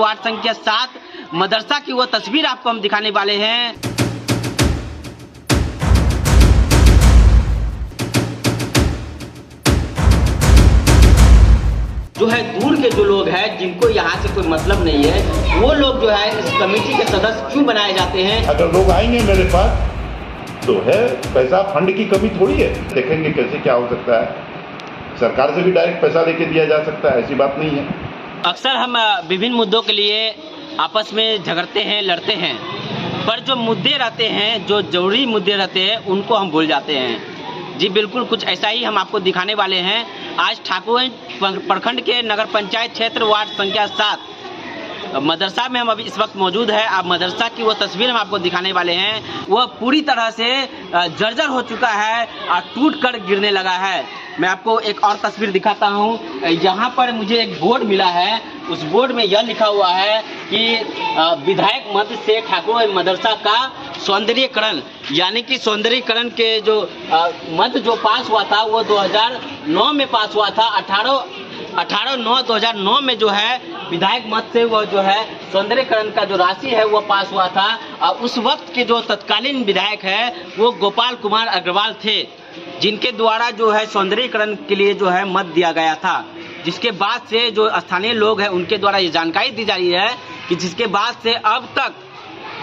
Ward संख्या 7 मदरसा की वो तस्वीर आपको हम दिखाने वाले हैं। जो है दूर के जो लोग हैं जिनको यहाँ से कोई मतलब नहीं है, वो लोग जो है इस कमेटी के सदस्य क्यों बनाए जाते हैं? अगर लोग आएंगे मेरे पास तो है पैसा, फंड की कमी थोड़ी है। देखेंगे कैसे क्या हो सकता है, सरकार से भी डायरेक्ट पैसा लेके दिया जा सकता है, ऐसी बात नहीं है। अक्सर हम विभिन्न मुद्दों के लिए आपस में झगड़ते हैं, लड़ते हैं, पर जो मुद्दे रहते हैं, जो जरूरी मुद्दे रहते हैं, उनको हम भूल जाते हैं। जी बिल्कुल कुछ ऐसा ही हम आपको दिखाने वाले हैं। आज ठाकुरगंज प्रखंड के नगर पंचायत क्षेत्र वार्ड संख्या 7 मदरसा में हम अभी इस वक्त मौजूद है। आप मदरसा की वो तस्वीर हम आपको दिखाने वाले हैं। वह पूरी तरह से जर्जर हो चुका है और टूट कर गिरने लगा है। मैं आपको एक और तस्वीर दिखाता हूं। यहाँ पर मुझे एक बोर्ड मिला है, उस बोर्ड में यह लिखा हुआ है कि विधायक मद से ठाकुरगंज मदरसा का सौंदर्यीकरण, यानी कि सौंदर्यीकरण के जो मद जो पास हुआ था वो 2009 में पास हुआ था। 18/9/2009 में जो है विधायक मद से वो जो है सौंदर्यीकरण का जो राशि है वो पास हुआ था। और उस वक्त के जो तत्कालीन विधायक है वो गोपाल कुमार अग्रवाल थे, जिनके द्वारा जो है सौंदर्यीकरण के लिए जो है मद दिया गया था। जिसके बाद से जो स्थानीय लोग हैं उनके द्वारा ये जानकारी दी जा रही है कि जिसके बाद से अब तक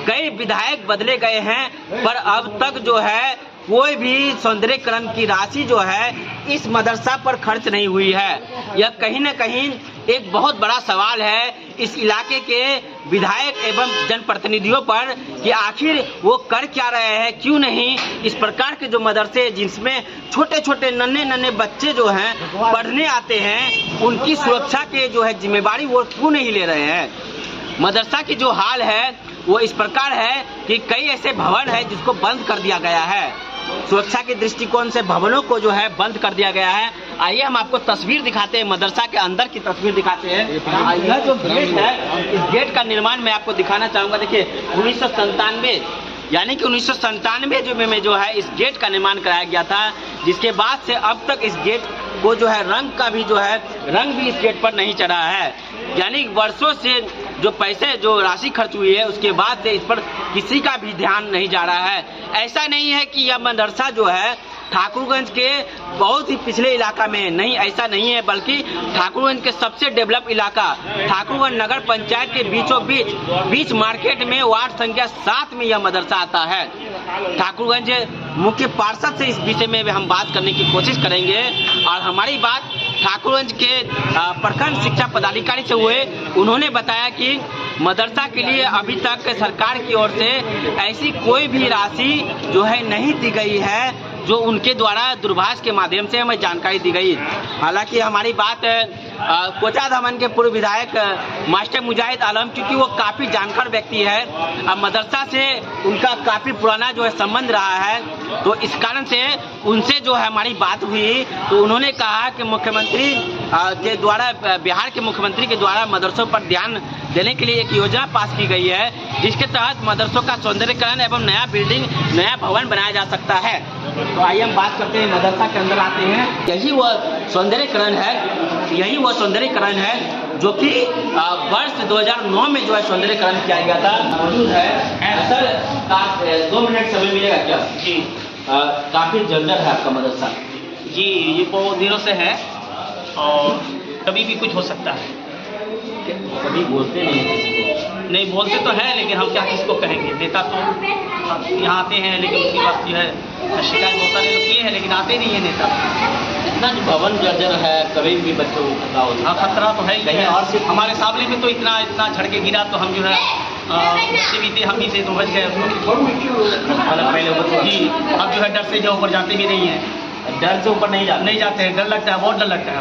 कई विधायक बदले गए हैं, पर अब तक जो है कोई भी सौंदर्यीकरण की राशि जो है इस मदरसा पर खर्च नहीं हुई है। यह कहीं न कहीं एक बहुत बड़ा सवाल है इस इलाके के विधायक एवं जनप्रतिनिधियों पर कि आखिर वो कर क्या रहे हैं, क्यों नहीं इस प्रकार के जो मदरसे जिसमें छोटे छोटे नन्हे बच्चे जो हैं पढ़ने आते हैं, उनकी सुरक्षा के जो है जिम्मेवारी वो क्यों नहीं ले रहे हैं। मदरसा की जो हाल है वो इस प्रकार है कि कई ऐसे भवन है जिसको बंद कर दिया गया है। सुरक्षा के दृष्टिकोण से भवनों को जो है बंद कर दिया गया है। आइए हम आपको तस्वीर दिखाते हैं, मदरसा के अंदर की तस्वीर दिखाते हैं। यह जो गेट है, इस गेट का निर्माण मैं आपको दिखाना चाहूँगा। देखिए 1997 यानी कि 1997 में जो है इस गेट का निर्माण कराया गया था, जिसके बाद से अब तक इस गेट को जो है रंग का भी जो है रंग भी इस गेट पर नहीं चढ़ा है। यानी वर्षों से जो पैसे जो राशि खर्च हुई है उसके बाद से इस पर किसी का भी ध्यान नहीं जा रहा है। ऐसा नहीं है कि यह मदरसा जो है ठाकुरगंज के बहुत ही पिछले इलाका में नहीं, ऐसा नहीं है, बल्कि ठाकुरगंज के सबसे डेवलप इलाका ठाकुरगंज नगर पंचायत के बीचों बीच मार्केट में वार्ड संख्या 7 में यह मदरसा आता है। ठाकुरगंज मुख्य पार्षद से इस विषय में हम बात करने की कोशिश करेंगे और हमारी बात ठाकुरगंज के प्रखंड शिक्षा पदाधिकारी से हुए। उन्होंने बताया कि मदरसा के लिए अभी तक सरकार की ओर से ऐसी कोई भी राशि जो है नहीं दी गई है, जो उनके द्वारा दूरभाष के माध्यम से हमें जानकारी दी गई। हालांकि हमारी बात कोचा धमन के पूर्व विधायक मास्टर मुजाहिद आलम, क्योंकि वो काफ़ी जानकार व्यक्ति है, मदरसा से उनका काफ़ी पुराना जो है संबंध रहा है, तो इस कारण से उनसे जो है हमारी बात हुई तो उन्होंने कहा कि मुख्यमंत्री के द्वारा, बिहार के मुख्यमंत्री के द्वारा मदरसों पर ध्यान देने के लिए एक योजना पास की गई है, जिसके तहत मदरसों का सौंदर्यीकरण एवं नया बिल्डिंग, नया भवन बनाया जा सकता है। तो आइए हम बात करते हैं, मदरसा के अंदर आते हैं। यही वह सौंदर्यीकरण है जो कि वर्ष 2009 में जो है सौंदर्यीकरण किया गया था। मौजूद है सर, 2 मिनट समय मिलेगा क्या? जी काफ़ी जर्जर है आपका मदरसा। जी ये बहुत दिनों से है और कभी भी कुछ हो सकता है। कभी बोलते नहीं बोलते तो है, लेकिन हम क्या किसको कहेंगे। नेता तो यहाँ आते हैं, लेकिन उसके बाद जो है शिकायत बहुत सारे लोग किए हैं, लेकिन आते नहीं है नेता। इतना जो भवन जर्जर है, कभी भी बच्चों को खतरा हो सकता है। खतरा तो है ही कहीं और सिर्फ हमारे सामने में तो इतना झड़के गिरा तो हम जो है बच्चे भी थे, हम भी थे तो बच गए। जी अब जो है डर से जो ऊपर जाते भी नहीं है, डर से ऊपर नहीं जाते हैं, डर लगता है, बहुत डर लगता है।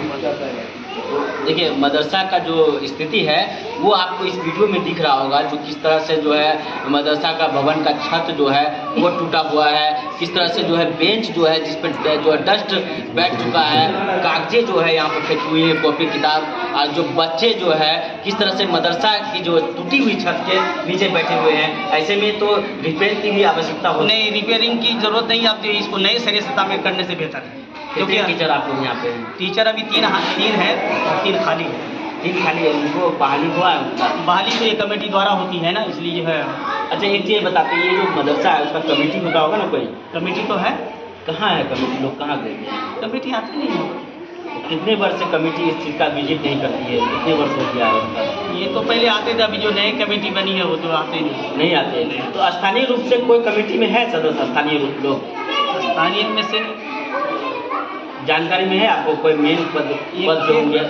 देखिए मदरसा का जो स्थिति है वो आपको इस वीडियो में दिख रहा होगा, जो किस तरह से जो है मदरसा का भवन का छत जो है वो टूटा हुआ है, किस तरह से जो है बेंच जो है जिस पर जो है डस्ट बैठ चुका है, कागजें जो है यहाँ पर फेंकी हुई है, कॉपी किताब, और जो बच्चे जो है किस तरह से मदरसा की जो टूटी हुई छत के नीचे बैठे हुए हैं। ऐसे में तो रिपेयर की भी आवश्यकता हो। नहीं, रिपेयरिंग की जरूरत नहीं, आप इसको नए सिरे से तामीर करने से बेहतर है। क्योंकि टीचर आप लोग यहाँ पे टीचर अभी 3 है और 3 खाली है। ठीक, खाली उनको बहाली हुआ है उनका? बहाली तो ये कमेटी द्वारा होती है ना, इसलिए जो है। अच्छा, एक चीज़ बताते हैं, ये जो मदरसा है उसका कमेटी होता होगा ना कोई? कमेटी तो है। कहाँ है कमेटी? लोग कहाँ गए हैं? कमेटी आती नहीं है। कितने वर्ष से कमेटी इस चीज़ का विजिट नहीं करती है? कितने वर्ष हो गया है उनका? ये तो पहले आते थे, अभी जो नई कमेटी बनी है वो तो आते नहीं आते हैं। तो स्थानीय रूप से कोई कमेटी में है सदस्य? स्थानीय रूप लोग स्थानीय में से जानकारी में है आपको? कोई मेन पद जो हो गया?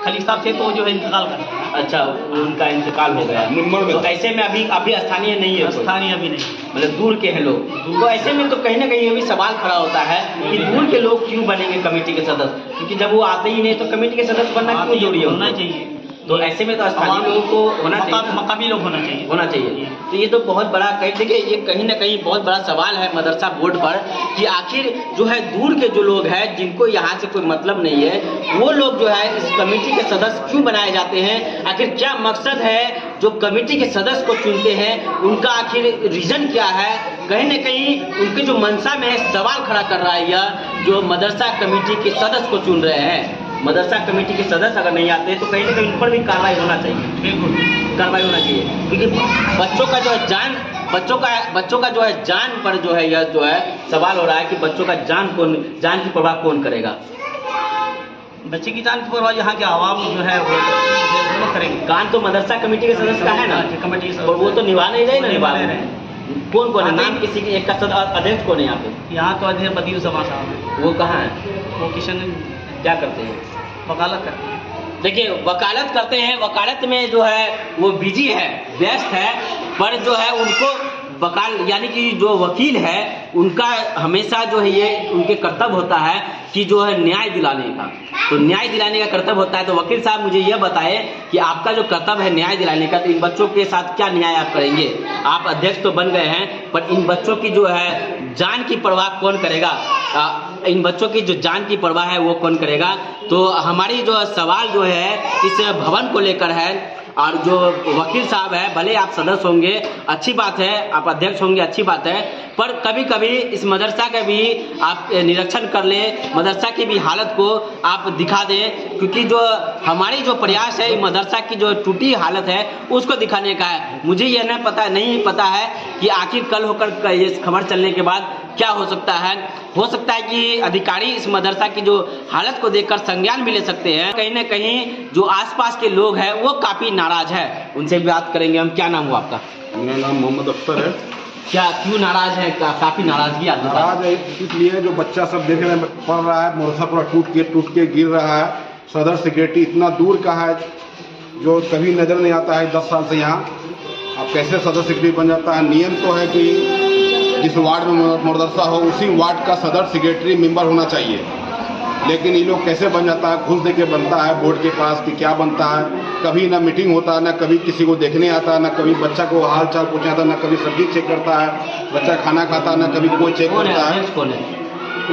खली साहब थे तो जो है इंतकाल कर। अच्छा, उनका इंतकाल हो गया। तो ऐसे में अभी स्थानीय नहीं है? स्थानीय अभी नहीं, मतलब दूर के हैं लोग। तो ऐसे में तो कहीं ना कहीं अभी सवाल खड़ा होता है कि दूर के लोग क्यों बनेंगे कमेटी के सदस्य? क्योंकि जब वो आते ही नहीं तो कमेटी के सदस्य बनना क्यों जरूरी होना चाहिए? तो ऐसे में तो स्थानीय लोगों को होना चाहिए, मकामी लोग होना चाहिए। तो ये तो बहुत बड़ा देखिए, ये कहीं ना कहीं बहुत बड़ा सवाल है मदरसा बोर्ड पर कि आखिर जो है दूर के जो लोग हैं जिनको यहाँ से कोई मतलब नहीं है, वो लोग जो है इस कमेटी के सदस्य क्यों बनाए जाते हैं? आखिर क्या मकसद है जो कमेटी के सदस्य को चुनते हैं? उनका आखिर रीजन क्या है? कहीं ना कहीं उनके जो मंशा में सवाल खड़ा कर रहा है यह जो मदरसा कमेटी के सदस्य को चुन रहे हैं। मदरसा कमेटी के सदस्य अगर नहीं आते तो कहीं ना कहीं उन पर भी कार्रवाई होना चाहिए। बिल्कुल कार्रवाई होना चाहिए, क्योंकि बच्चों का जो है जान, बच्चों का जो है जान पर जो है यह जो है सवाल हो रहा है कि बच्चों का जान की परवाह कौन करेगा? बच्चे की जान की परवाह यहाँ के आवाम जो है वो करेंगे। कान तो मदरसा कमेटी के सदस्य का है ना, कमेटी और वो तो निभा नहीं रहे ना, निभा रहे हैं। कौन है नाम? किसी के एक का अध्यक्ष कौन है यहाँ पे? यहाँ तो अध्यक्ष बदील सभा साहब है। वो कहाँ है? वो किशन क्या करते हैं? वकालत करते हैं। देखिए, वकालत करते हैं। वकालत में जो है वो बिजी है, व्यस्त है, पर जो है उनको यानी कि जो वकील है उनका हमेशा जो है ये उनके कर्तव्य होता है कि जो है न्याय दिलाने का। तो न्याय दिलाने का कर्तव्य होता है। तो वकील साहब मुझे यह बताए कि आपका जो कर्तव्य है न्याय दिलाने का, तो इन बच्चों के साथ क्या न्याय आप करेंगे? आप अध्यक्ष तो बन गए हैं, पर इन बच्चों की जो है जान की परवाह कौन करेगा? इन बच्चों की जो जान की परवाह है वो कौन करेगा? तो हमारी जो सवाल जो है इस भवन को लेकर है, और जो वकील साहब है, भले आप सदस्य होंगे अच्छी बात है, आप अध्यक्ष होंगे अच्छी बात है, पर कभी कभी इस मदरसा का भी आप निरीक्षण कर ले, मदरसा की भी हालत को आप दिखा दें, क्योंकि जो हमारी जो प्रयास है मदरसा की जो टूटी हालत है उसको दिखाने का है। मुझे यह नहीं पता है कि आखिर कल होकर ये खबर चलने के बाद क्या हो सकता है। हो सकता है कि अधिकारी इस मदरसा की जो हालत को देखकर संज्ञान भी ले सकते हैं। कहीं ना कहीं जो आसपास के लोग हैं वो काफ़ी नाराज है, उनसे भी बात करेंगे हम। क्या नाम हुआ आपका? मेरा नाम मोहम्मद अख्तर है। क्या क्यों नाराज है? काफ़ी नाराजगी आप बता। नाराज है इसलिए जो बच्चा सब देखने में पड़ रहा है, मदरसा पूरा टूट के गिर रहा है। सदर सेक्रेटरी इतना दूर का है जो कभी नज़र नहीं आता है 10 साल से यहाँ। अब कैसे सदर सेक्रेटरी बन जाता है? नियम तो है कि जिस वार्ड में मदरसा हो उसी वार्ड का सदर सेक्रेटरी मेंबर होना चाहिए, लेकिन ये लोग कैसे बन जाता है? घूस दे के बनता है बोर्ड के पास कि क्या बनता है। कभी ना मीटिंग होता है, ना कभी किसी को देखने आता है, ना कभी बच्चा को हाल चाल पूछने आता है, ना कभी सब्जी चेक करता है, बच्चा खाना खाता है, ना कभी कोई चेक करता है।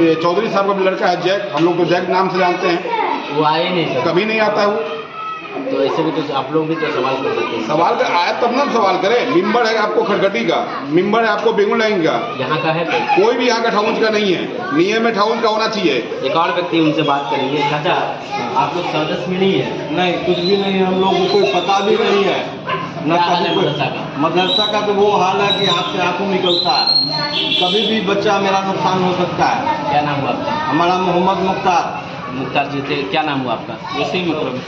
ये चौधरी साहब का लड़का है जैक, हम लोग तो जैक नाम से जानते हैं, वो आए नहीं, कभी नहीं आता है वो। तो ऐसे भी तो आप लोग भी तो सवाल कर सकते हैं। सवाल कर आया तब ना सवाल करें। मेंबर है आपको खड़गटी का, मेंबर है आपको बेगुन लाइन का, यहाँ का है कोई भी यहाँ का ठाउंज का नहीं है। नियम में ठाउंज का होना चाहिए। एक और व्यक्ति उनसे बात करेंगे। चाचा, आप लोग सदस्य में नहीं है? नहीं, कुछ भी नहीं, हम लोग को कोई पता भी नहीं है। मदरसा का तो वो हाल है कि हाथ से आंसू निकलता है, कभी भी बच्चा मेरा नुकसान हो सकता है। क्या नाम हुआ आपका? हमारा मोहम्मद मुख्तार जी थे। क्या नाम हुआ आपका? वैसे ही मतलब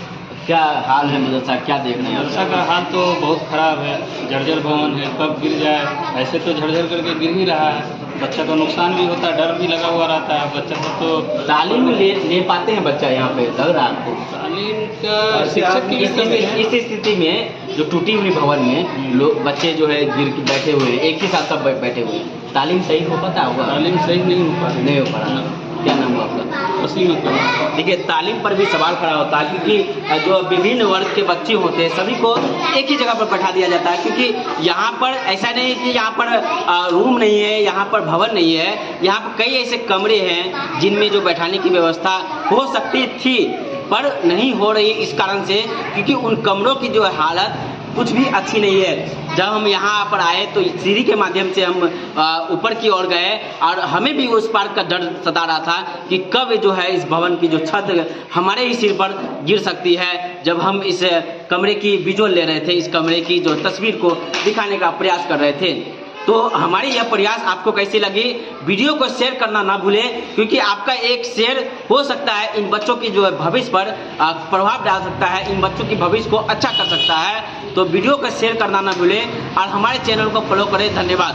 क्या हाल है मदरसा, क्या देख रहे हैं? मदरसा का हाल तो बहुत ख़राब है, जर्जर भवन है, कब गिर जाए। ऐसे तो झरझर करके गिर ही रहा है, बच्चा का नुकसान भी होता है, डर भी लगा हुआ रहता है। बच्चा सब तो तालीम ले पाते हैं बच्चा यहाँ पे, लग रहा है आपको? तालीम का शिक्षक की इस स्थिति में जो टूटी हुई भवन में लोग बच्चे जो है गिर के बैठे हुए हैं, एक ही साथ सब बैठे हुए हैं, तालीम सही हो पाता होगा? तालीम सही नहीं हो पा रहा। क्या नाम हुआ आपका? वसीम अख्तर। देखिए, तालीम पर भी सवाल खड़ा होता है, क्योंकि जो विभिन्न वर्ग के बच्चे होते हैं सभी को एक ही जगह पर बैठा दिया जाता है, क्योंकि यहाँ पर ऐसा नहीं है कि यहाँ पर रूम नहीं है, यहाँ पर भवन नहीं है, यहाँ पर कई ऐसे कमरे हैं जिनमें जो बैठाने की व्यवस्था हो सकती थी पर नहीं हो रही, इस कारण से क्योंकि उन कमरों की जो है हालत कुछ भी अच्छी नहीं है। जब हम यहाँ पर आए तो सीढ़ी के माध्यम से हम ऊपर की ओर गए और हमें भी उस पार का डर सता रहा था कि कब जो है इस भवन की जो छत हमारे ही सिर पर गिर सकती है। जब हम इस कमरे की विजुअल ले रहे थे, इस कमरे की जो तस्वीर को दिखाने का प्रयास कर रहे थे, तो हमारी यह प्रयास आपको कैसी लगी? वीडियो को शेयर करना ना भूलें, क्योंकि आपका एक शेयर हो सकता है इन बच्चों की जो है भविष्य पर प्रभाव डाल सकता है, इन बच्चों की भविष्य को अच्छा कर सकता है। तो वीडियो को शेयर करना ना भूलें और हमारे चैनल को फॉलो करें। धन्यवाद।